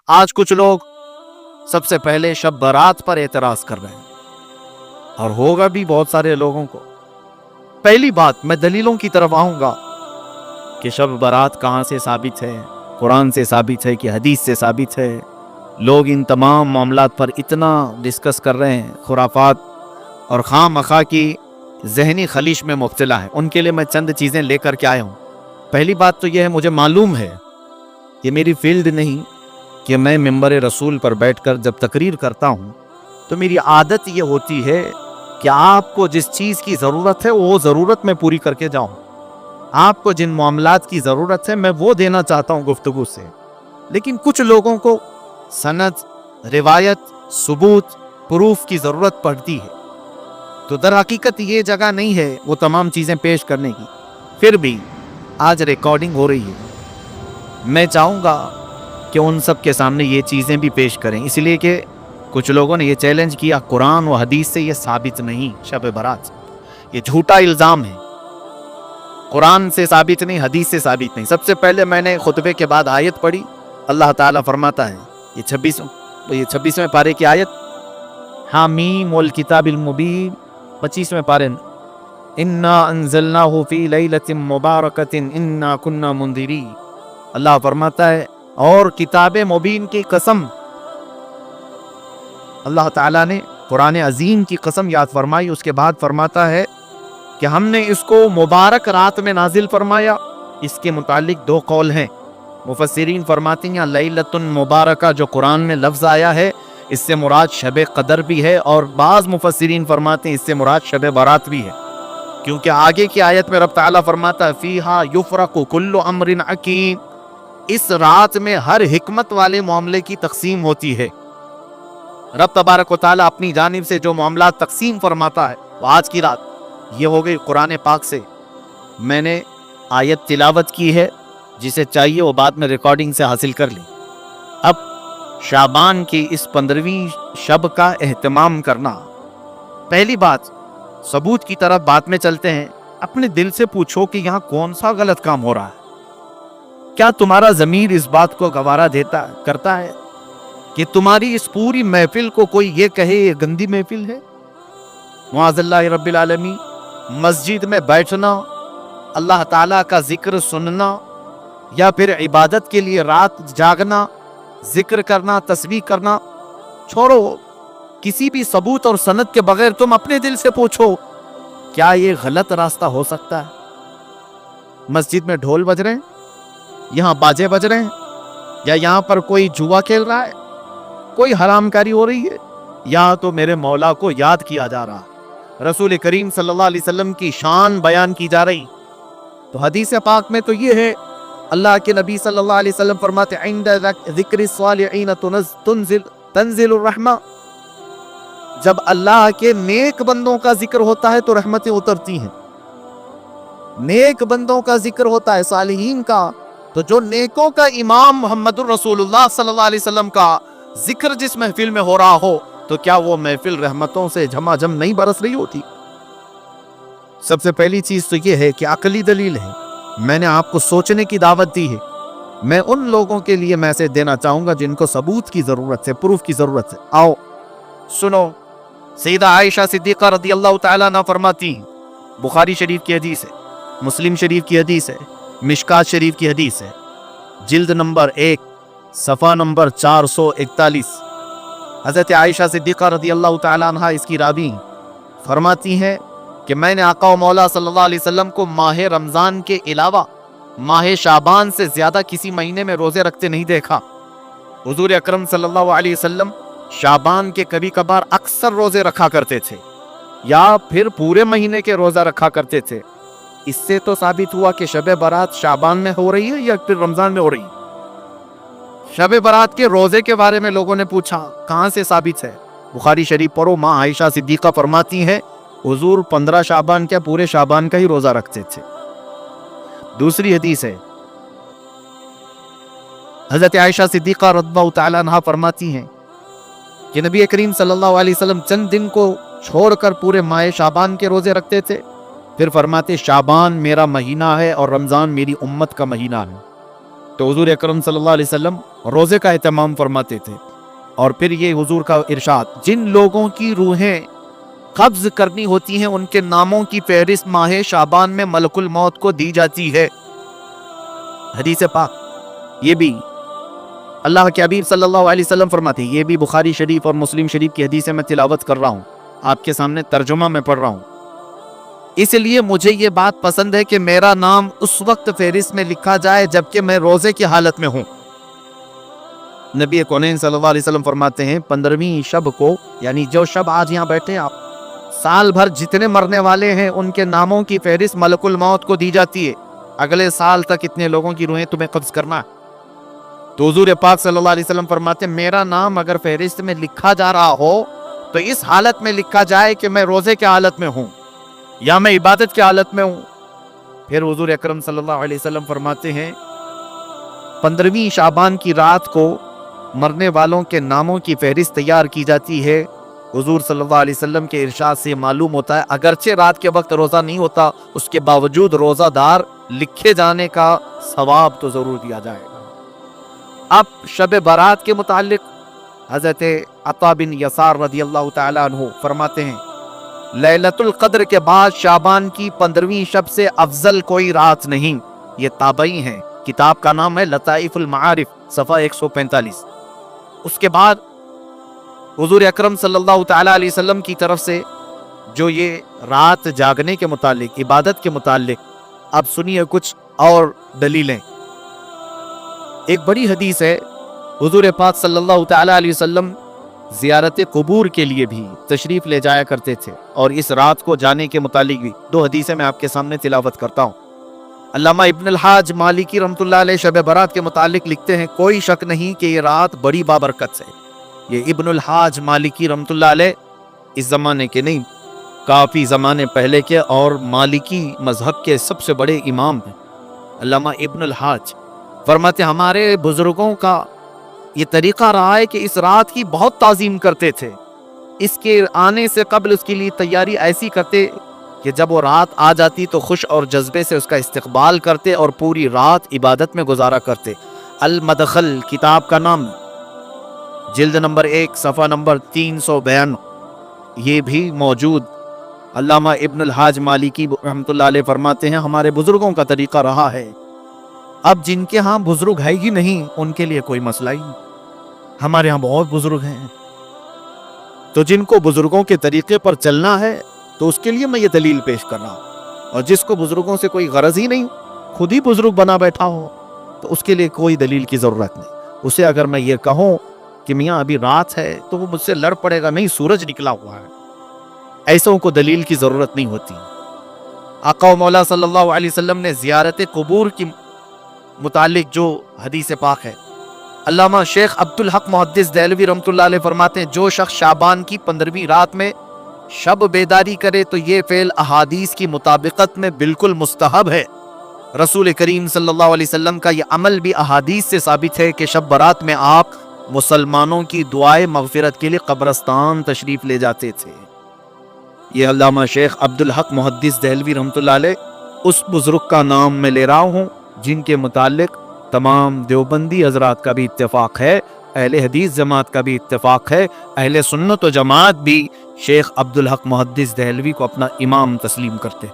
आज कुछ लोग सबसे पहले शब बारात पर एतराज कर रहे हैं, और होगा भी बहुत सारे लोगों को। पहली बात, मैं दलीलों की तरफ आऊंगा कि शब बारात कहाँ से साबित है, कुरान से साबित है कि हदीस से साबित है। लोग इन तमाम मामलात पर इतना डिस्कस कर रहे हैं, खुराफात और खामखा की जहनी खलीश में मुब्तला है। उनके लिए मैं चंद चीज़ें लेकर के आया हूँ। पहली बात तो यह है, मुझे मालूम है, ये मेरी फील्ड नहीं कि मैं मिंबर रसूल पर बैठकर जब तकरीर करता हूँ तो मेरी आदत ये होती है कि आपको जिस चीज़ की ज़रूरत है वो ज़रूरत मैं पूरी करके जाऊँ। आपको जिन मामलात की ज़रूरत है मैं वो देना चाहता हूँ गुफ्तगू से। लेकिन कुछ लोगों को सनद, रिवायत, सबूत, प्रूफ की ज़रूरत पड़ती है, तो दर हकीकत ये जगह नहीं है वो तमाम चीज़ें पेश करने की। फिर भी आज रिकॉर्डिंग हो रही है, मैं चाहूँगा कि उन सब के सामने ये चीज़ें भी पेश करें, इसलिए कि कुछ लोगों ने ये चैलेंज किया कुरान व हदीस से ये साबित नहीं शब बारात। ये झूठा इल्ज़ाम है, कुरान से साबित नहीं, हदीस से साबित नहीं। सबसे पहले मैंने खुतबे के बाद आयत पढ़ी। अल्लाह ताला फरमाता है, ये 26वें पारे की आयत, हामीम वल किताबिल मुबीन, 25वें पारे, इन्ना अंज़लनाहु फी लैलतिन मुबारकतिन इन्ना कुन्ना मुंदिरी। अल्लाह फरमाता है, और किताब मुबीन की कसम, अल्लाह ताला ने कुरान अजीम की कसम याद फरमाई। उसके बाद फरमाता है कि हमने इसको मुबारक रात में नाजिल फरमाया। इसके मुतालिक दो कौल हैं। मुफस्सिरीन फरमाते हैं लैलतुन मुबारका जो कुरान में लफ्ज़ आया है इससे मुराद शब कदर भी है, और बाज़ मुफस्सिरीन फरमाते हैं इससे मुराद शब बारात भी है, क्योंकि आगे की आयत में रब ताला फरमाता है फीहा युफरकु कुल्लु अम्रिन हकीम, इस रात में हर हिकमत वाले मामले की तकसीम होती है। रब तबारक व तआला अपनी जानिब से जो मामला तकसीम फरमाता है वो आज की रात ये हो गई। कुरान पाक से मैंने आयत तिलावत की है, जिसे चाहिए वो बाद में रिकॉर्डिंग से हासिल कर ली। अब शाबान की इस 15वीं शब का एहतमाम करना, पहली बात, सबूत की तरफ बात में चलते हैं। अपने दिल से पूछो कि यहाँ कौन सा गलत काम हो रहा है। क्या तुम्हारा ज़मीर इस बात को गवारा करता है कि तुम्हारी इस पूरी महफिल को कोई ये कहे ये गंदी महफिल है? मुआज़ल्लाहि रब्बिल आलमीन, मस्जिद में बैठना, अल्लाह ताला का जिक्र सुनना, या फिर इबादत के लिए रात जागना, जिक्र करना, तस्बीह करना, छोड़ो। किसी भी सबूत और सनद के बगैर तुम अपने दिल से पूछो, क्या ये गलत रास्ता हो सकता है? मस्जिद में ढोल बज रहे हैं, यहाँ बाजे बज रहे हैं, या यहाँ पर कोई जुआ खेल रहा है, कोई हरामकारी हो रही है, या तो मेरे मौला को याद किया जा रहा है, रसूल करीम सल्लल्लाहु अलैहि वसल्लम की शान बयान की जा रही। तो हदीस पाक में तो ये है, अल्लाह के नबी सल्लल्लाहु अलैहि वसल्लम फरमाते हैं इंदा ज़िक्रिस सालिहीन तंज़िलुर रहमा, जब अल्लाह के नेक बंदों का जिक्र होता है तो रहमतें उतरती हैं। नेक बंदों का जिक्र होता है, सालिहीन का, तो जो नेकों का इमाम मोहम्मदुर रसूलुल्लाह सल्लल्लाहु अलैहि वसल्लम का जिक्र जिस महफिल में हो रहा हो, तो क्या वो महफिल रहमतों से झमाझम नहीं बरस रही होती? सबसे पहली चीज तो ये है कि अकली दलील है। मैंने आपको सोचने की दावत दी है। मैं उन लोगों के लिए मैसेज देना चाहूंगा जिनको सबूत की जरूरत है, प्रूफ की जरूरत है। आओ सुनो, सैयदा आयशा सिद्दीक़ा रज़ियल्लाहु तआला अन्हा फरमाती, बुखारी शरीफ की हदीस है, मुस्लिम शरीफ की हदीस है, मिशकात शरीफ की हदीस है, जिल्द नंबर 1 सफ़ा नंबर 441। हज़रत आयशा सिद्दीक़ा रज़ियल्लाहु तआला अन्हा इसकी रावी फरमाती हैं कि मैंने आका व मौला सल्लल्लाहु अलैहि वसल्लम को माह रमज़ान के अलावा माह शाबान से ज़्यादा किसी महीने में रोज़े रखते नहीं देखा। हुज़ूर अकरम सल्लल्लाहु अलैहि वसल्लम शाबान के कभी कभार अक्सर रोज़े रखा करते थे, या फिर पूरे महीने के रोज़ा रखा करते थे। इससे तो साबित हुआ कि शब बारात शाबान में हो रही है या फिर रमज़ान में हो रही है। शब बारात के रोज़े के बारे में लोगों ने पूछा, कहाँ से साबित है? बुखारी शरीफ पढ़ो, माँ आयशा सिद्दीक़ा फरमाती हैं हुजूर 15 शाबान क्या पूरे शाबान का ही रोज़ा रखते थे। दूसरी हदीस है, हज़रत आयशा सिद्दीक़ा रज़ियल्लाहु तआला अन्हा फरमाती हैं कि नबी करीम सल्लल्लाहु अलैहि वसल्लम चंद दिन को छोड़कर पूरे माह शाबान के रोज़े रखते थे। फिर फरमाते शाबान मेरा महीना है और रमज़ान मेरी उम्मत का महीना है। تو हुजूर अकरम सल्लल्लाहु अलैहि वसल्लम रोजे का एहतमाम फरमाते थे। और फिर ये हुजूर का इरशाद, जिन लोगों की रूहें कब्ज करनी होती हैं उनके नामों की फहरिस्त माह शाबान में मलकुल मौत को दी जाती है। हदीस पाक ये भी अल्लाह के हबीब सल्लल्लाहु अलैहि वसल्लम फरमाते हैं, ये भी बुखारी शरीफ और मुस्लिम शरीफ की हदीस मैं तिलावत कर रहा हूँ, आपके सामने तर्जुमा में पढ़ रहा हूँ। इसलिए मुझे ये बात पसंद है कि मेरा नाम उस वक्त फहरिस्त में लिखा जाए जबकि मैं रोजे की हालत में हूँ। नबी कौनैन सल्लल्लाहु अलैहि वसल्लम फरमाते हैं 15वीं शब को, यानी जो शब आज यहाँ बैठे आप, साल भर जितने मरने वाले हैं उनके नामों की फहरिस्त मलकुल मौत को दी जाती है। अगले साल तक इतने लोगों की रूहें तुम्हें कब्ज करना है। तो हुजूर पाक सल्लल्लाहु अलैहि वसल्लम फरमाते हैं, मेरा नाम अगर फहरिस्त में लिखा जा रहा हो तो इस हालत में लिखा जाए कि मैं रोजे की हालत में हूँ या मैं इबादत की हालत में हूँ। फिर हुजूर अकरम सल्लल्लाहु अलैहि वसल्लम फरमाते हैं, 15वीं शाबान की रात को मरने वालों के नामों की फहरिस्त तैयार की जाती है। हुजूर सल्लल्लाहु अलैहि वसल्लम के इरशाद से मालूम होता है अगरचे रात के वक्त रोजा नहीं होता, उसके बावजूद रोजादार लिखे जाने का सवाब तो जरूर दिया जाएगा। अब शब बारात के मुतालिक हजरत अता बिन यसार रदियल्लाहु ताला अन्हु फरमाते हैं, लैलतुल कद्र के बाद शाबान की 15वीं शब से अफजल कोई रात नहीं। ये ताबई हैं, किताब का नाम है लताइफुल मारिफ, सफ़ा 145। उसके बाद हुजूर अकरम सल्लल्लाहु ताला अलैहि वसल्लम की तरफ से जो ये रात जागने के मुतालिक, इबादत के मुतालिक, अब सुनिए कुछ और दलीलें। एक बड़ी हदीस है, हुजूर पाक सल्लल्लाहु ताला अलैहि वसल्लम ज़ियारत क़ुबूर के लिए भी तशरीफ़ ले जाया करते थे और इस रात को जाने के मुतालिक भी 2 हदीसें मैं आपके सामने तिलावत करता हूँ। अल्लामा इब्न अल हाज मालिकी रहमतुल्लाह अलैह शब बारात के मुतालिक लिखते हैं, कोई शक नहीं कि ये रात बड़ी बाबरकत है। ये इब्न अल हाज मालिकी रहमतुल्लाह अलैह इस ज़माने के नहीं, काफ़ी ज़माने पहले के और मालिकी मज़हब के सबसे बड़े इमाम हैं। अल्लामा इब्न अल हाज फरमाते, हमारे बुजुर्गों का ये तरीक़ा रहा है कि इस रात की बहुत ताज़ीम करते थे। इसके आने से कबल उसके लिए तैयारी ऐसी करते कि जब वो रात आ जाती तो खुश और जज्बे से उसका इस्तकबाल करते और पूरी रात इबादत में गुजारा करते। अल मदखल किताब का नाम, जिल्द नंबर 1 सफ़ा नंबर 352, ये भी मौजूद। अल्लामा इब्न अल हाज मालिकी रहमतुल्लाह अलैह फरमाते हैं, हमारे बुजुर्गों का तरीक़ा रहा है। अब जिनके यहाँ बुजुर्ग है ही नहीं उनके लिए कोई मसला ही नहीं, हमारे यहाँ बहुत बुजुर्ग हैं, तो जिनको बुजुर्गों के तरीके पर चलना है तो उसके लिए मैं ये दलील पेश कर रहा हूँ। और जिसको बुजुर्गों से कोई गरज ही नहीं, खुद ही बुजुर्ग बना बैठा हो, तो उसके लिए कोई दलील की ज़रूरत नहीं। उसे अगर मैं ये कहूँ कि मियाँ अभी रात है तो वो मुझसे लड़ पड़ेगा, नहीं सूरज निकला हुआ है, ऐसों को दलील की ज़रूरत नहीं होती। आका व मौला सल्लल्लाहु अलैहि वसल्लम ने ज़ियारत क़ुबूर की मुतालिक जो हदीस पाक है, अल्लामा शेख अब्दुल हक मुहद्दिस देहलवी रहमतुल्लाह अलैह फरमाते हैं, जो शख्स शाबान की 15वीं रात में शब बेदारी करे तो ये फेल अहादीस की मुताबिकत में बिल्कुल मुस्तहब है। रसूल करीम सल्लल्लाहु अलैहि वसल्लम का ये अमल भी अहादीस से साबित है कि शब बारात में आप मुसलमानों की दुआए मगफिरत के लिए कब्रस्तान तशरीफ़ ले जाते थे। ये अल्लामा शेख अब्दुल हक मुहद्दिस देहलवी रहमतुल्लाह अलैह उस बुजुर्ग का नाम मैं ले रहा हूँ जिनके मुतालिक तमाम देवबंदी हजरात का भी इत्तेफाक है, अहले हदीस जमात का भी इत्तेफाक है, अहले सुन्नत व जमात भी शेख अब्दुल हक मुहद्दिस देहलवी को अपना इमाम तस्लीम करते।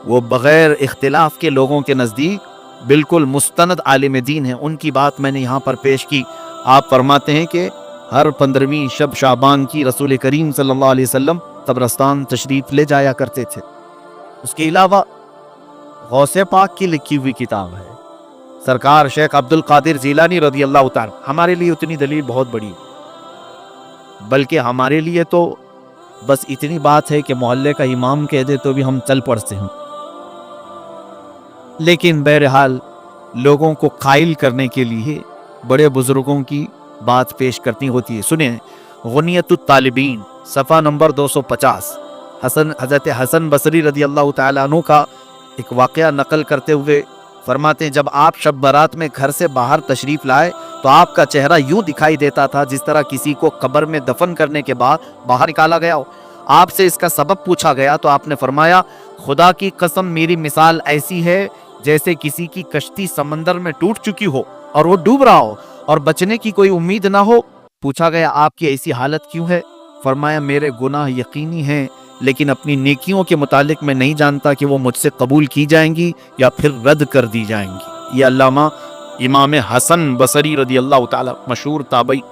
वो बग़ैर इख्तिलाफ के लोगों के नज़दीक बिल्कुल मुस्तनद आलिम दीन है। उनकी बात मैंने यहाँ पर पेश की। आप फरमाते हैं कि हर 15वीं शब शाबान की रसूल करीम सल्लल्लाहु अलैहि वसल्लम कब्रस्तान तशरीफ़ ले जाया करते थे। उसके अलावा गौसे पाक की लिखी हुई किताब है, सरकार शेख अब्दुल कादिर जीलानी रदियल्लाहु ताला, हमारे लिए उतनी दलील बहुत बड़ी, बल्कि हमारे लिए तो बस इतनी बात है कि मोहल्ले का इमाम कह दे तो भी हम चल पड़ते हैं। लेकिन बहरहाल लोगों को कायल करने के लिए बड़े बुजुर्गों की बात पेश करनी होती है। सुनिए, गुनियतुत तालिबीन सफ़ा नंबर 250, हज़रत हसन बसरी रदियल्लाहु ताला अन्हु का एक वाक़या नकल करते हुए फरमाते हैं, जब आप शब बारात में घर से बाहर तशरीफ़ लाए तो आपका चेहरा यूं दिखाई देता था जिस तरह किसी को कब्र में दफन करने के बाद बाहर निकाला गया हो। आपसे इसका सबब पूछा गया तो आपने फरमाया, खुदा की कसम मेरी मिसाल ऐसी है जैसे किसी की कश्ती समंदर में टूट चुकी हो और वो डूब रहा हो और बचने की कोई उम्मीद ना हो। पूछा गया आपकी ऐसी हालत क्यों है? फरमाया मेरे गुनाह यकीनी हैं, लेकिन अपनी नेकियों के मुतालिक मैं नहीं जानता कि वो मुझसे कबूल की जाएंगी या फिर रद्द कर दी जाएंगी। ये अल्लामा इमाम हसन बसरी रदी अल्लाह ताला मशहूर ताबई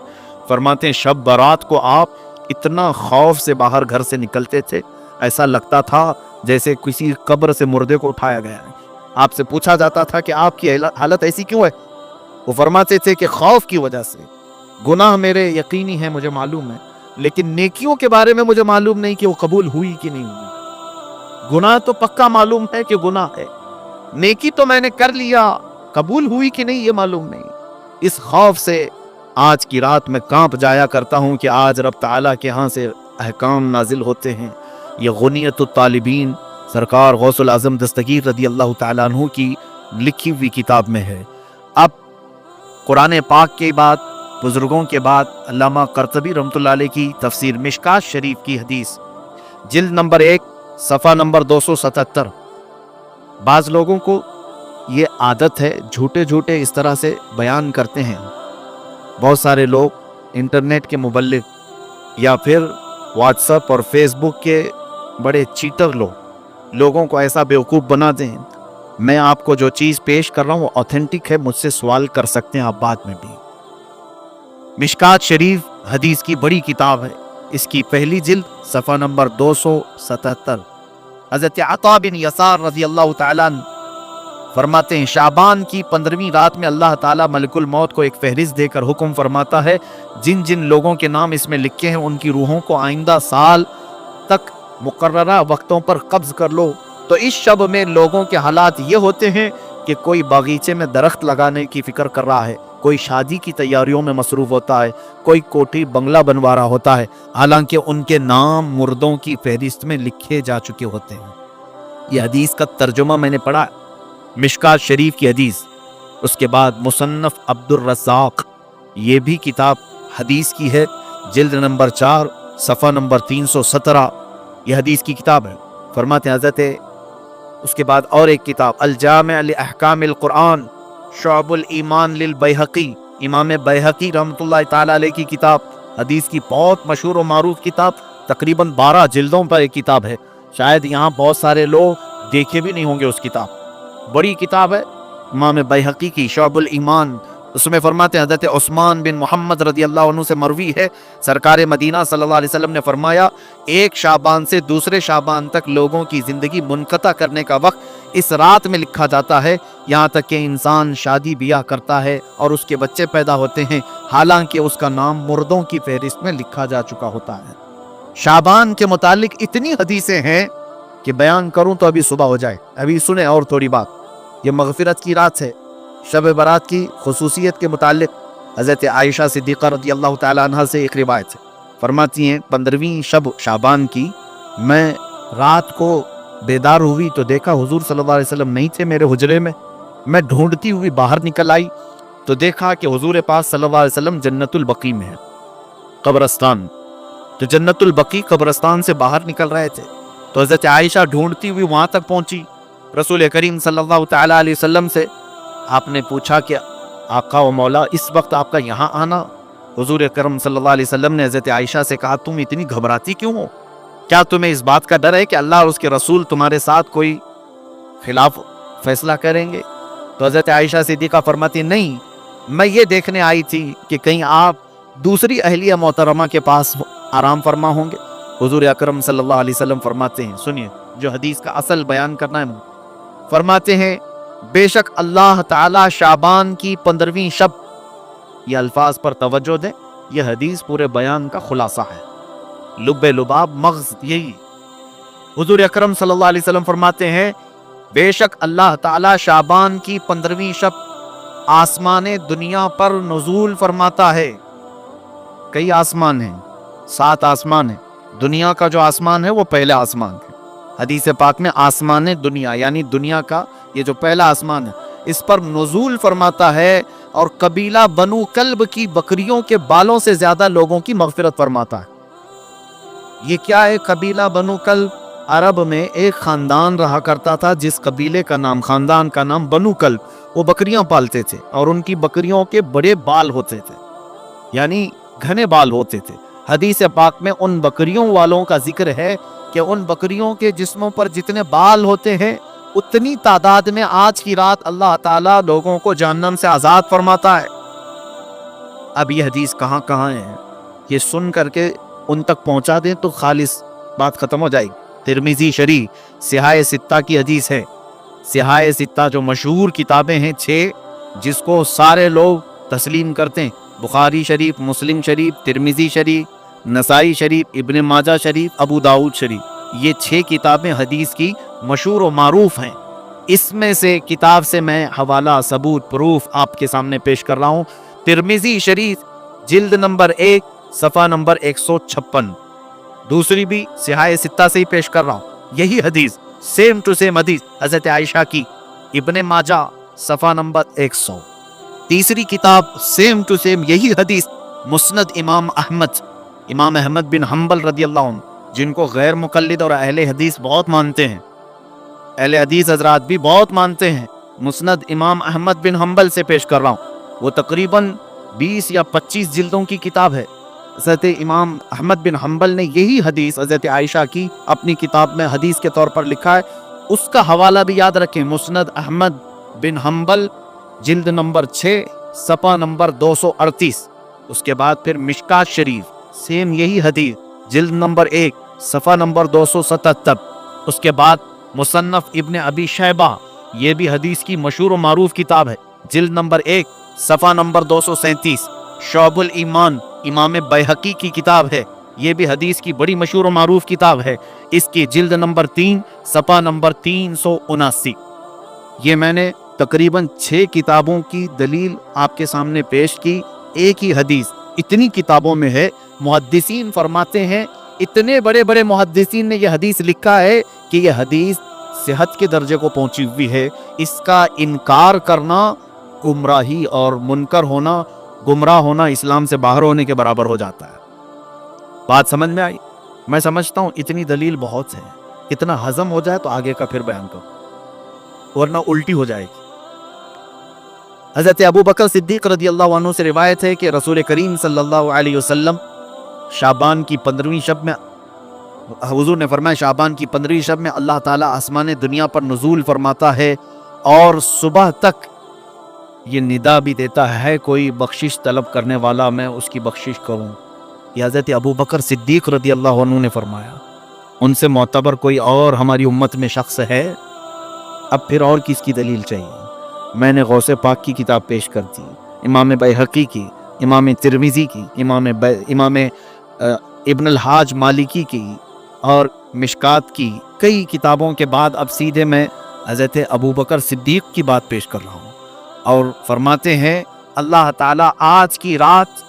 फरमाते हैं, शब बारात को आप इतना खौफ से बाहर घर से निकलते थे, ऐसा लगता था जैसे किसी कब्र से मुर्दे को उठाया गया है। आपसे पूछा जाता था कि आपकी हालत ऐसी क्यों है? वो फरमाते थे कि खौफ की वजह से। गुनाह मेरे यकीनी है, मुझे मालूम है, लेकिन नेकियों के बारे में मुझे मालूम नहीं कि वो कबूल हुई कि नहीं हुई। गुनाह तो पक्का मालूम है कि गुनाह है, नेकी तो मैंने कर लिया, कबूल हुई कि नहीं ये मालूम नहीं। इस खौफ से आज की रात में कांप जाया करता हूं कि आज रब ताला के यहाँ से अहकाम नाजिल होते हैं। ये गुनियतुत तालिबीन सरकार गौसुल आजम दस्तगीर रदी अल्लाह ताला अन्हु की लिखी हुई किताब में है। अब कुरान पाक के बाद, बुजुर्गों के बाद, अल्लामा कर्तबी रहमतुल्लाह अलैह की तफसीर मिशकात शरीफ की हदीस जिल्द नंबर 1 सफ़ा नंबर 277। बाज़ लोगों को ये आदत है, झूठे झूठे इस तरह से बयान करते हैं। बहुत सारे लोग इंटरनेट के मुबल्लिग या फिर व्हाट्सएप और फेसबुक के बड़े चीटर लोगों को ऐसा बेवकूफ़ बना दें। मैं आपको जो चीज़ पेश कर रहा हूँ वो ऑथेंटिक है, मुझसे सवाल कर सकते हैं आप बाद में भी। मिशकात शरीफ हदीस की बड़ी किताब है, इसकी पहली जिल्द सफ़ा नंबर 277। हज़रत अता बिन यसार रज़ी अल्लाह ताला फरमाते हैं, शाबान की 15वीं रात में अल्लाह ताला मलकुल मौत को एक फहरिस्त देकर हुक्म फरमाता है, जिन जिन लोगों के नाम इसमें लिखे हैं उनकी रूहों को आइंदा साल तक मुकर्ररा वक्तों पर कब्ज कर लो। तो इस शब में लोगों के हालात ये होते हैं कि कोई बागीचे में दरख्त लगाने की फिक्र कर रहा है, कोई शादी की तैयारियों में मसरूफ होता है, कोई कोठी बंगला बनवा रहा होता है, हालांकि उनके नाम मुर्दों की फहरिस्त में लिखे जा चुके होते हैं। यह हदीस का तर्जुमा मैंने पढ़ा, मिशकात शरीफ की हदीस। उसके बाद मुसन्नफ अब्दुर रज़्ज़ाक़, ये भी किताब हदीस की है, जिल्द नंबर 4 सफ़ा नंबर 317। यह हदीस की किताब है। फरमाते हज़रत उसके बाद और एक किताब अल जामे लि अहकामिल कुरान शुअबुल ईमान लिल बैहक़ी, इमाम बैहक़ी रहमतुल्लाह ताला अलैह की किताब, हदीस की बहुत मशहूर और मारूफ किताब, तकरीबन 12 जिल्दों पर एक किताब है। शायद यहाँ बहुत सारे लोग देखे भी नहीं होंगे उस किताब, बड़ी किताब है इमाम बैहक़ी की शुअबुल ईमान। उसमें फरमाते हैं, हज़रत उस्मान बिन मोहम्मद रज़ी अल्लाह अन्हु से मरवी है, सरकार मदीना सल्लल्लाहु अलैहि वसल्लम ने फरमाया, एक शाबान से दूसरे शाबान तक लोगों की ज़िंदगी मुनक़ता करने का वक्त इस रात में लिखा जाता है, यहाँ तक कि इंसान शादी ब्याह करता है और उसके बच्चे पैदा होते हैं, हालांकि उसका नाम मुर्दों की फहरिस्त में लिखा जा चुका होता है। शाबान के मुतालिक इतनी हदीसें हैं कि बयान करूँ तो अभी सुबह हो जाए। अभी सुने और थोड़ी बात। ये मग़फ़िरत की रात है। शब बारात की खुसूसियत के मुतालिक हज़रत आयशा सिद्दीक़ा रज़ी अल्लाह ताला अन्हा से एक रिवायत है, फरमाती हैं 15वीं शब शाबान की मैं रात को बेदार हुई तो देखा हुज़ूर सल्लल्लाहु अलैहि वसल्लम नहीं थे मेरे हुजरे में। मैं ढूंढती हुई बाहर निकल आई तो देखा कि हुज़ूर पाक सल्लल्लाहु अलैहि वसल्लम जन्नतुल बकी में है, कब्रस्तान। तो जन्नतुल बकी कब्रस्तान से बाहर निकल रहे थे, तो हज़रत आयशा ढूंढती हुई वहाँ तक पहुँची। रसूल करीम सल्लल्लाहु ताला अलैहि वसल्लम से आपने पूछा कि आका व मौला इस वक्त आपका यहाँ आना? हुजूर करम सल्लल्लाहु अलैहि वसल्लम ने हज़रत आयशा से कहा, तुम इतनी घबराती क्यों हो? क्या तुम्हें इस बात का डर है कि अल्लाह और उसके रसूल तुम्हारे साथ कोई खिलाफ फैसला करेंगे? तो हज़रत आयशा सिद्दीक़ा फरमाती, नहीं, मैं ये देखने आई थी कि कहीं आप दूसरी अहलिया मोहतरमा के पास आराम फरमा होंगे। हुजूर अकरम सल्लल्लाहु अलैहि वसल्लम फरमाते हैं, सुनिए जो हदीस का असल बयान करना है, फरमाते हैं, बेशक अल्लाह ताला शाबान की 15वीं शब, ये अल्फाज पर तवज्जो दें, यह हदीस पूरे बयान का खुलासा है, लुब्बे लुबाब मग़ज़ यही। हुजूर अकरम सल्लल्लाहु अलैहि वसल्लम फरमाते हैं, बेशक अल्लाह ताला शाबान की 15वीं शब आसमान दुनिया पर नुज़ूल फरमाता है। कई आसमान हैं, 7 आसमान हैं। दुनिया का जो आसमान है वो पहला आसमान है। हदीस पाक में आसमान दुनिया यानी दुनिया का ये जो पहला आसमान है, इस पर नुज़ूल फरमाता है और कबीला बनु कल्ब की बकरियों के बालों से ज्यादा लोगों की मग़फ़िरत फरमाता है। ये क्या है कबीला बनु कल्ब? अरब में एक खानदान रहा करता था जिस कबीले का नाम, खानदान का नाम बनु कल्ब। وہ बकरियां पालते थे और उनकी बकरियों के बड़े बाल होते थे, यानी घने बाल होते थे। हदीस पाक में उन बकरियों वालों का जिक्र है कि उन बकरियों के जिस्मों पर जितने बाल होते हैं उतनी तादाद में आज की रात अल्लाह ताला लोगों को जहन्नम से आज़ाद फरमाता है। अब ये हदीस कहाँ कहाँ है, ये सुन करके उन तक पहुँचा दें तो खालिस बात ख़त्म हो जाएगी। तिरमिज़ी शरीफ सिहाए सित्ता की हदीस है। सिहाए सित्ता जो मशहूर किताबें हैं 6, जिसको सारे लोग तस्लीम करते हैं, बुखारी शरीफ, मुस्लिम शरीफ, तिरमिज़ी शरीफ, नसाई शरीफ, इब्न माजा शरीफ, अबू दाऊद शरीफ, ये 6 किताबें हदीस की मशहूर और मारूफ हैं। इसमें से किताब से मैं हवाला, सबूत, प्रूफ आपके सामने पेश कर रहा हूँ। तिरमिज़ी शरीफ जिल्द नंबर 1 सफ़ा नंबर 156। दूसरी भी सिहाए सित्ता से ही पेश कर रहा हूँ, यही हदीस सेम टू सेम हदीस हज़रत आयशा की, इब्न माजा सफ़ा नंबर 100। तीसरी किताब सेम टू सेम यही हदीस, मुस्नद इमाम अहमद बिन हम्बल रदियल्लाहु अन्हु, जिनको गैर मुक़ल्लिद और अहले हदीस बहुत मानते हैं, अहले हदीस हजरात भी बहुत मानते हैं। मुस्नद इमाम अहमद बिन हम्बल से पेश कर रहा हूँ। वो तकरीबन 20 या 25 जिल्दों की किताब है। हज़रत इमाम अहमद बिन हम्बल ने यही हदीस हज़रत आयशा की अपनी किताब में हदीस के तौर पर लिखा है। उसका हवाला भी याद रखें, मुस्नद अहमद बिन हम्बल जिल्द नंबर 6 सफ़ा नंबर 238। उसके बाद फिर मिशकात शरीफ सेम यही हदीस जिल्द नंबर 1 सफ़ा नंबर 277। उसके बाद मुसन्नफ इब्न अबी शैबा, ये भी हदीस की मशहूर और मारूफ किताब है, जिल्द नंबर 1 सफ़ा नंबर 237। शौबुल ईमान इमाम बैहकी की किताब है, ये भी हदीस की बड़ी मशहूर और मारूफ किताब है, इसकी जिल्द नंबर 3 सफ़ा नंबर 379। ये मैंने तकरीबन 6 किताबों की दलील आपके सामने पेश की, एक ही हदीस इतनी किताबों में है। मुहद्दिसीन फरमाते हैं, इतने बड़े बड़े मुहद्दिसीन ने यह हदीस लिखा है कि यह हदीस सेहत के दर्जे को पहुंची हुई है। इसका इनकार करना गुमराही और मुनकर होना, गुमराह होना इस्लाम से बाहर होने के बराबर हो जाता है। बात समझ में आई? मैं समझता हूँ इतनी दलील बहुत है, इतना हजम हो जाए तो आगे का फिर बयान करो, वरना उल्टी हो जाएगी। हज़रत अबू बकर सिद्दीक़ रदियल्लाहु अन्हु से रिवायत है कि रसूल करीम सल्लल्लाहु अलैहि वसल्लम शाबान की 15वीं शब में, हुजूर ने फरमाया शाबान की 15वीं शब में अल्लाह ताला आसमान दुनिया पर नुज़ूल फरमाता है और सुबह तक ये निदा भी देता है, कोई बख्शिश तलब करने वाला मैं उसकी बख्शिश करूं। ये हज़रत अबू बकर सिद्दीक़ रदियल्लाहु अन्हु ने फरमाया। उनसे मोतबर कोई और हमारी उम्मत में शख्स है? अब फिर और किसकी दलील चाहिए? मैंने गौसे पाक की किताब पेश कर दी, इमाम बैहकी की, इमाम तिरमिज़ी की, इमाम इब्न अल-हाज मालिकी की और मिशकात की, कई किताबों के बाद अब सीधे मैं हज़रत अबू बकर सिद्दीक़ की बात पेश कर रहा हूँ। और फरमाते हैं अल्लाह ताला आज की रात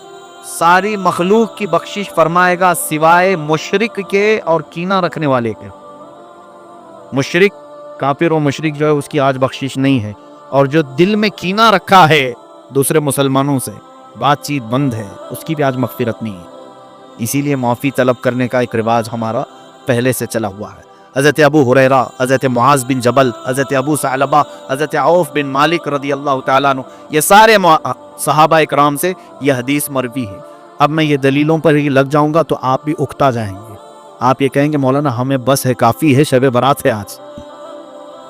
सारी मखलूक की बख्शिश फरमाएगा सिवाय मुशरिक के और कीना रखने वाले के। मुशरिक, काफिर और मुशरिक जो है उसकी आज बख्शिश नहीं है, और जो दिल में कीना रखा है दूसरे मुसलमानों से, बातचीत बंद है, उसकी भी आज मग़फ़िरत नहीं है। इसीलिए माफ़ी तलब करने का एक रिवाज हमारा पहले से चला हुआ है। हज़रत अबू हुरैरा, हज़रत मुआज़ बिन जबल, हज़रत अबू सअलबा, हज़रत औफ बिन मालिक रदियल्लाहु ताला अन्हु, ये सारे सहाबा इकराम से यह हदीस मरवी है। अब मैं ये दलीलों पर ही लग जाऊंगा तो आप भी उकता जाएंगे। आप ये कहेंगे मौलाना हमें बस है, काफ़ी है, शब बारात है आज,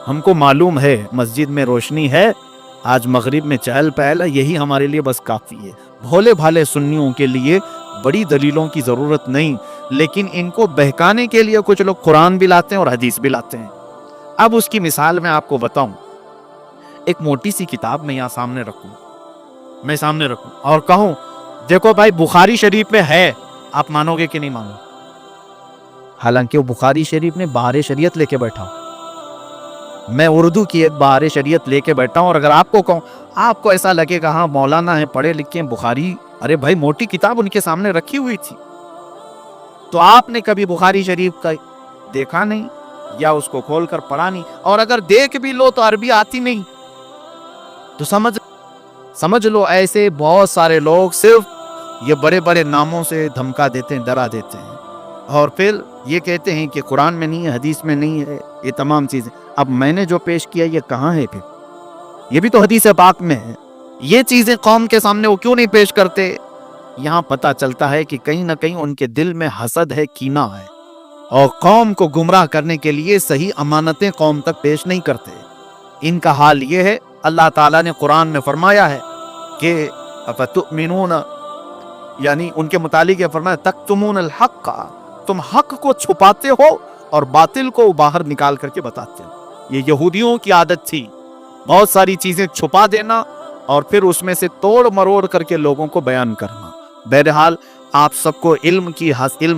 हमको मालूम है मस्जिद में रोशनी है, आज मगरिब में चहल पहल है, यही हमारे लिए बस काफ़ी है। भोले भाले सुन्नियों के लिए बड़ी दलीलों की ज़रूरत नहीं, लेकिन इनको बहकाने के लिए कुछ लोग कुरान भी लाते हैं और हदीस भी लाते हैं। अब उसकी मिसाल मैं आपको बताऊं, एक मोटी सी किताब मैं यहाँ सामने रखूं और कहूं देखो भाई बुखारी शरीफ में है, आप मानोगे कि नहीं मानो? हालांकि वो बुखारी शरीफ ने बाहर शरीयत लेके बैठा, मैं उर्दू की एक बाहर शरीयत लेके बैठा हूं। और अगर आपको कहूं, आपको ऐसा लगेगा हाँ मौलाना है, पढ़े लिखे हैं, बुखारी, अरे भाई मोटी किताब उनके सामने रखी हुई थी, तो आपने कभी बुखारी शरीफ का देखा नहीं या उसको खोलकर पढ़ा नहीं, और अगर देख भी लो तो अरबी आती नहीं, तो समझ लो ऐसे बहुत सारे लोग सिर्फ ये बड़े बड़े नामों से धमका देते हैं, डरा देते हैं, और फिर ये कहते हैं कि कुरान में नहीं है, हदीस में नहीं है, ये तमाम चीज़ें। अब मैंने जो पेश किया ये कहाँ है? फिर یہ بھی تو حدیث پاک میں ہے. یہ چیزیں قوم کے سامنے وہ کیوں نہیں پیش کرتے؟ یہاں پتہ چلتا ہے کہ کہیں نہ کہیں ان کے دل میں حسد ہے، کینہ ہے، اور قوم کو گمراہ کرنے کے لیے صحیح امانتیں قوم تک پیش نہیں کرتے. ان کا حال یہ ہے. اللہ تعالیٰ نے قرآن میں فرمایا ہے کہ افتؤمنون، یعنی ان کے متعلق یہ فرمایا تکتمون الحق، تم حق کو چھپاتے ہو اور باطل کو باہر نکال کر کے بتاتے ہو. یہ یہودیوں کی عادت تھی، بہت ساری چیزیں چھپا دینا اور پھر اس میں سے توڑ مروڑ کر کے لوگوں کو بیان کرنا. بہرحال آپ سب کو علم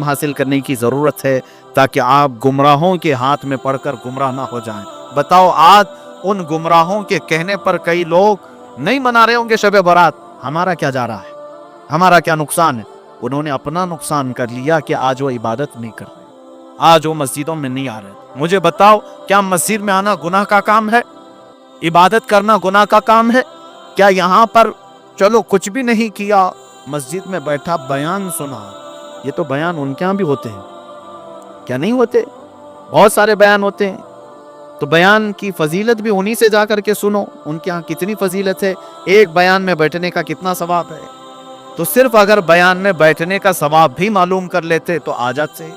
حاصل کرنے کی ضرورت ہے تاکہ آپ گمراہوں کے ہاتھ میں پڑھ کر گمراہ نہ ہو جائیں. بتاؤ آج ان گمراہوں کے کہنے پر کئی لوگ نہیں منا رہے ہوں گے شب برات. ہمارا کیا جا رہا ہے؟ ہمارا کیا نقصان ہے؟ انہوں نے اپنا نقصان کر لیا کہ آج وہ عبادت نہیں کر رہے، آج وہ مسجدوں میں نہیں آ رہے. مجھے بتاؤ، کیا مسجد میں آنا گناہ کا کام ہے؟ عبادت کرنا گناہ کا کام ہے؟ کیا یہاں پر چلو کچھ بھی نہیں کیا، مسجد میں بیٹھا بیان سنا؟ یہ تو بیان ان کے ہاں بھی ہوتے ہیں، کیا نہیں ہوتے؟ بہت سارے بیان ہوتے ہیں. تو بیان کی فضیلت بھی انہی سے جا کر کے سنو، ان کے ہاں کتنی فضیلت ہے. ایک بیان میں بیٹھنے کا کتنا ثواب ہے. تو صرف اگر بیان میں بیٹھنے کا ثواب بھی معلوم کر لیتے تو آجات سے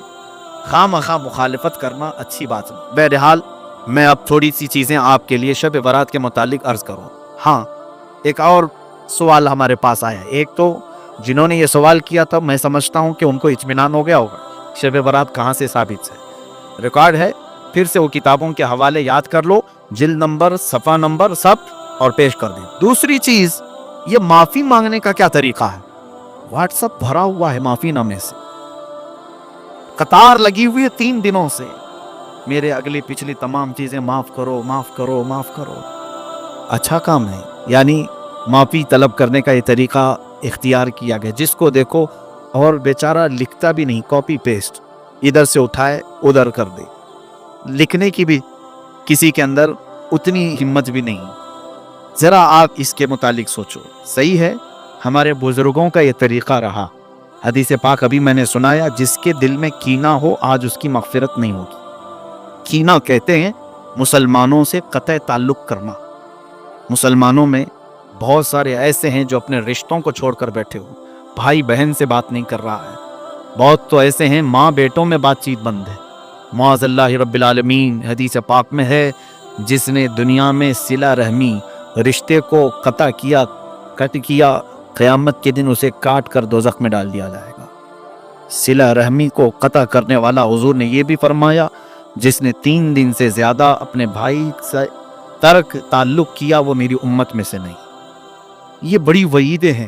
خواہ مخالفت کرنا اچھی بات ہے. بہرحال میں اب تھوڑی سی چیزیں آپ کے لیے شب برات کے متعلق عرض کروں. ہاں، ایک اور سوال ہمارے پاس آیا ہے. ایک تو جنہوں نے یہ سوال کیا تھا میں سمجھتا ہوں کہ ان کو اطمینان ہو گیا ہوگا شب برات کہاں سے ثابت ہے. ریکارڈ ہے، پھر سے وہ کتابوں کے حوالے یاد کر لو، جلد نمبر، صفحہ نمبر سب، اور پیش کر دیں. دوسری چیز، یہ معافی مانگنے کا کیا طریقہ ہے؟ واٹس ایپ بھرا ہوا ہے معافی نامے سے، قطار لگی ہوئی ہے 3 دنوں سے، میرے اگلی پچھلی تمام چیزیں معاف کرو معاف کرو معاف کرو. اچھا کام ہے، یعنی معافی طلب کرنے کا یہ طریقہ اختیار کیا گیا. جس کو دیکھو اور بیچارہ لکھتا بھی نہیں، کاپی پیسٹ ادھر سے اٹھائے ادھر کر دے. لکھنے کی بھی کسی کے اندر اتنی ہمت بھی نہیں. ذرا آپ اس کے متعلق سوچو. صحیح ہے، ہمارے بزرگوں کا یہ طریقہ رہا. حدیث پاک ابھی میں نے سنایا، جس کے دل میں کینہ ہو آج اس کی مغفرت نہیں ہوگی. کینہ کہتے ہیں مسلمانوں سے قطع تعلق کرنا. مسلمانوں میں بہت سارے ایسے ہیں جو اپنے رشتوں کو چھوڑ کر بیٹھے ہو، بھائی بہن سے بات نہیں کر رہا ہے. بہت تو ایسے ہیں ماں بیٹوں میں بات چیت بند ہے. معاذ اللہ رب العالمین. حدیث پاک میں ہے، جس نے دنیا میں صلہ رحمی رشتے کو قطع کیا، کٹ کیا، قیامت کے دن اسے کاٹ کر دوزخ میں ڈال دیا جائے گا. صلہ رحمی کو قطع کرنے والا، حضور نے یہ بھی فرمایا، جس نے 3 دن سے زیادہ اپنے بھائی سے ترک تعلق کیا وہ میری امت میں سے نہیں. یہ بڑی وعیدیں ہیں.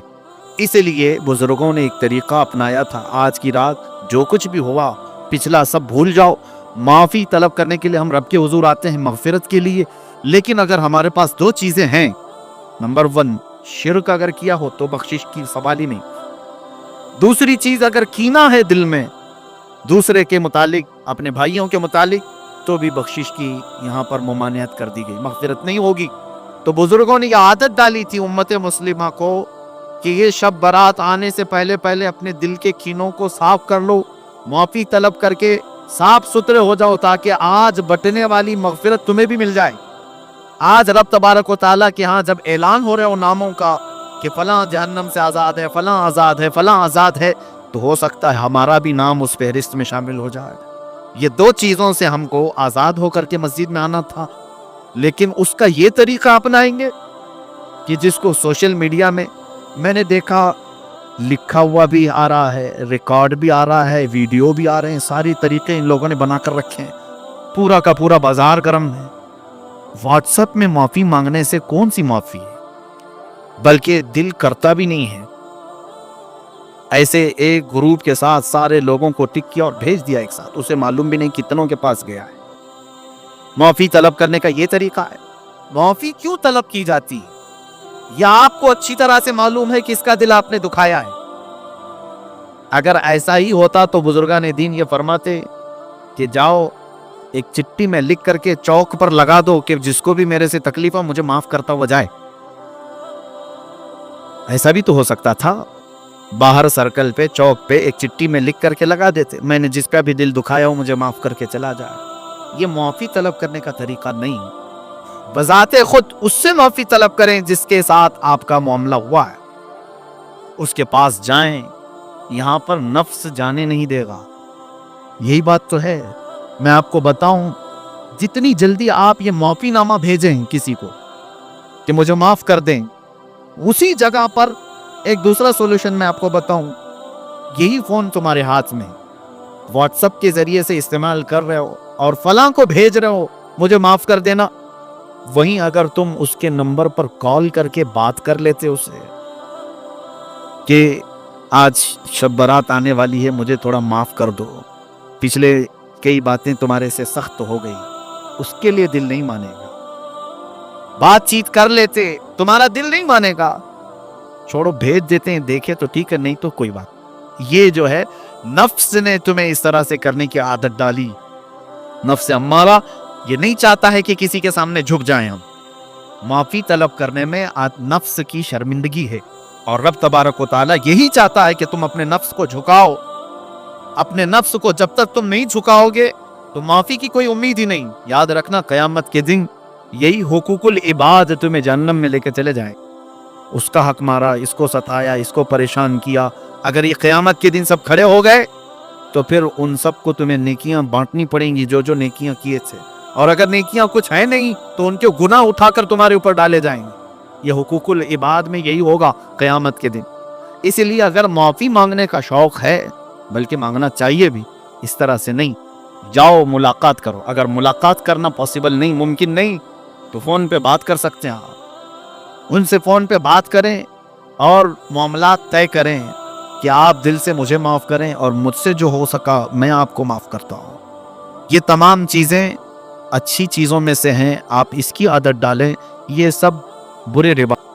اس لیے بزرگوں نے ایک طریقہ اپنایا تھا. آج کی رات جو کچھ بھی ہوا پچھلا سب بھول جاؤ. معافی طلب کرنے کے لیے ہم رب کے حضور آتے ہیں، مغفرت کے لیے. لیکن اگر ہمارے پاس 2 چیزیں ہیں، نمبر 1 شرک اگر کیا ہو تو بخشش کی سوال ہی نہیں. دوسری چیز، اگر کینہ ہے دل میں دوسرے کے متعلق، اپنے بھائیوں کے متعلق، تو بھی بخشش کی یہاں پر ممانعت کر دی گئی، مغفرت نہیں ہوگی. تو بزرگوں نے یہ عادت ڈالی تھی امت مسلمہ کو کہ یہ شب برات آنے سے پہلے اپنے دل کے کینوں کو صاف کر لو، معافی طلب کر کے صاف ستھرے ہو جاؤ، تاکہ آج بٹنے والی مغفرت تمہیں بھی مل جائے. آج رب تبارک و تعالیٰ کے ہاں جب اعلان ہو رہے ہو ناموں کا کہ فلاں جہنم سے آزاد ہے، فلاں آزاد ہے، فلاں آزاد ہے، تو ہو سکتا ہے ہمارا بھی نام اس فہرست میں شامل ہو جائے. یہ 2 چیزوں سے ہم کو آزاد ہو کر کے مسجد میں آنا تھا. لیکن اس کا یہ طریقہ اپنائیں گے کہ جس کو سوشل میڈیا میں نے دیکھا لکھا ہوا بھی آ رہا ہے، ریکارڈ بھی آ رہا ہے، ویڈیو بھی آ رہے ہیں. ساری طریقے ان لوگوں نے بنا کر رکھے ہیں. پورا کا پورا بازار گرم ہے. واٹس ایپ میں معافی مانگنے سے کون سی معافی ہے؟ بلکہ دل کرتا بھی نہیں ہے. ایسے ایک گروپ کے ساتھ سارے لوگوں کو ٹک کیا اور بھیج دیا ایک ساتھ، اسے معلوم بھی نہیں کتنوں کے پاس گیا ہے. معافی طلب کرنے کا یہ طریقہ ہے. معافی کیوں طلب کی جاتی ہے؟ یا آپ کو اچھی طرح سے معلوم ہے کہ اس کا دل آپ نے دکھایا ہے؟ اگر ایسا ہی ہوتا تو بزرگان دین یہ فرماتے کہ جاؤ ایک چٹھی میں لکھ کر کے چوک پر لگا دو کہ جس کو بھی میرے سے تکلیف ہو مجھے معاف کرتا ہوا جائے. ایسا بھی تو ہو سکتا تھا. باہر سرکل پہ، چوک پہ ایک چٹھی میں لکھ کر کے لگا دیتے، میں نے جس کا بھی دل دکھایا ہو مجھے معاف کر کے چلا جائے. یہ معافی طلب کرنے کا طریقہ نہیں. बजाते खुद उससे माफी तलब करें जिसके साथ आपका मामला हुआ है, उसके पास जाएं, यहां पर नफ्स जाने नहीं देगा। यही बात तो है। मैं आपको बताऊं, जितनी जल्दी आप ये माफी नामा भेजें किसी को कि मुझे माफ कर दें, उसी जगह पर एक दूसरा सॉल्यूशन मैं आपको बताऊं, यही फोन तुम्हारे हाथ में व्हाट्सएप के जरिए से इस्तेमाल कर रहे हो और फलां को भेज रहे हो मुझे माफ कर देना, वहीं अगर तुम उसके नंबर पर कॉल करके बात कर लेते उससे कि आज शब बारात आने वाली है, मुझे थोड़ा माफ कर दो, पिछले कई बातें तुम्हारे से सख्त हो गई, उसके लिए दिल नहीं मानेगा। बातचीत कर लेते, तुम्हारा दिल नहीं मानेगा, छोड़ो भेज देते हैं, देखे तो ठीक है, नहीं तो कोई बात। ये जो है नफ्स ने तुम्हें इस तरह से करने की आदत डाली। नफ्स अम्मारा ये नहीं चाहता है कि किसी के सामने झुक जाएं हम। माफी तलब करने में नफ्स की शर्मिंदगी है और रब तबारक व तआला यही चाहता है कि तुम अपने नफ्स को झुकाओ। अपने नफ्स को जब तक तुम नहीं झुकाओगे तो माफी की कोई उम्मीद ही नहीं। याद रखना, कयामत के दिन यही हुकूकुल इबाद तुम्हें जहन्नम में लेकर चले जाए। उसका हक मारा, इसको सताया, इसको परेशान किया, अगर ये क़यामत के दिन सब खड़े हो गए तो फिर उन सबको तुम्हें नेकियां बांटनी पड़ेंगी जो जो नेकियां किए थे, और अगर नेकियां कुछ है नहीं तो उनके गुनाह उठाकर तुम्हारे ऊपर डाले जाएंगे। ये हुकूकुल इबाद में यही होगा क़यामत के दिन। इसलिए अगर माफ़ी मांगने का शौक़ है, बल्कि मांगना चाहिए भी, इस तरह से नहीं, जाओ मुलाकात करो। अगर मुलाकात करना पॉसिबल नहीं, मुमकिन नहीं, तो फ़ोन पे बात कर सकते हैं आप। उनसे फ़ोन पे बात करें और मामलात तय करें कि आप दिल से मुझे माफ़ करें और मुझसे जो हो सका मैं आपको माफ़ करता हूँ। ये तमाम चीज़ें अच्छी चीज़ों में से हैं, आप इसकी आदत डालें। ये सब बुरे रिवाज